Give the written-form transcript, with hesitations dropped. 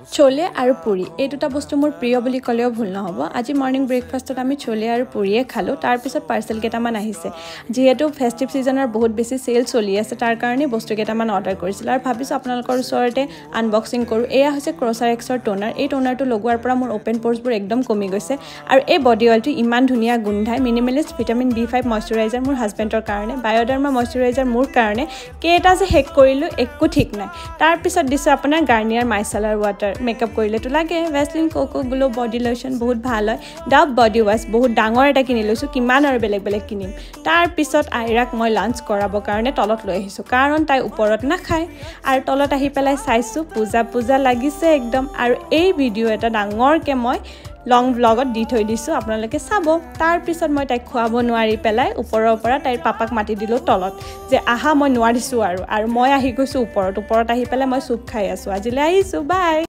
छोले और पुरी এই দুটা বস্তু মোৰ প্ৰিয় বুলি কলেও ভুল নহব আজি মৰ্নিং ব্ৰেকফাষ্টত আমি छोले আৰু পুৰিয়ে খালো তাৰ পিছত পাৰ্সেল কেটামান আহিছে যেহেতু ফেস্টিভ সিজনৰ বহুত বেছি সেল চলি আছে তাৰ কাৰণে বস্তু কেটামান অৰ্ডাৰ কৰিছিল আৰু ভাবিছো আপোনালোকৰ ওচৰতে আনবক্সিং কৰো এয়া হৈছে ক্ৰছাৰ এক্সৰ টোনাৰ এই টোনাৰটো লগোৱাৰ পৰা মোৰ ওপেন পোৰ্সবোৰ একদম কমি গৈছে আৰু এই বডি অইলটো ইমান ধুনিয়া গোন্ধাই মিনিমালিষ্ট ভিটামিন B5 ময়শ্চাৰাইজাৰ মোৰ হাজবেণ্ডৰ কাৰণে বায়োডাৰ্মা ময়শ্চাৰাইজাৰ মোৰ কাৰণে কেটা যে হেক কৰিলো একো ঠিক নাই তাৰ পিছত দিছো আপোনাৰ গাৰ্নিয়াৰ মাইসেলাৰ ওয়াটাৰ মেকআপ কৰিলে তো লাগে Vaseline Koko glow body lotion বহুত ভাল হয় ডাব বডি ওয়াশ বহুত ডাঙৰ এটা কিনি লৈছো কিমান আৰু বেলেগ বেলেগ কিনিম তাৰ পিছত আইৰাক মই লাঞ্চ কৰাব কাৰণে তলত লৈ আহিছো কাৰণ তাই ওপৰত না খায় আৰু তলত আহি পেলাই চাইছো পূজা পূজা লাগিছে একদম আৰু এই ভিডিও এটা ডাঙৰকে মই লং ব্লগত দি থৈ দিছো আপোনালোকে চাব তাৰ পিছত মই তাইক খুৱাব নোৱাৰি পেলাই ওপৰৰ পৰা তাইৰ পাপাক মাতি দিলো তলত যে আহা মই নোৱাৰিছো আৰু মই আহি গৈছো ওপৰত আহি পেলাই মই চুপ খাই আছো আজিলৈ আহিছো বাই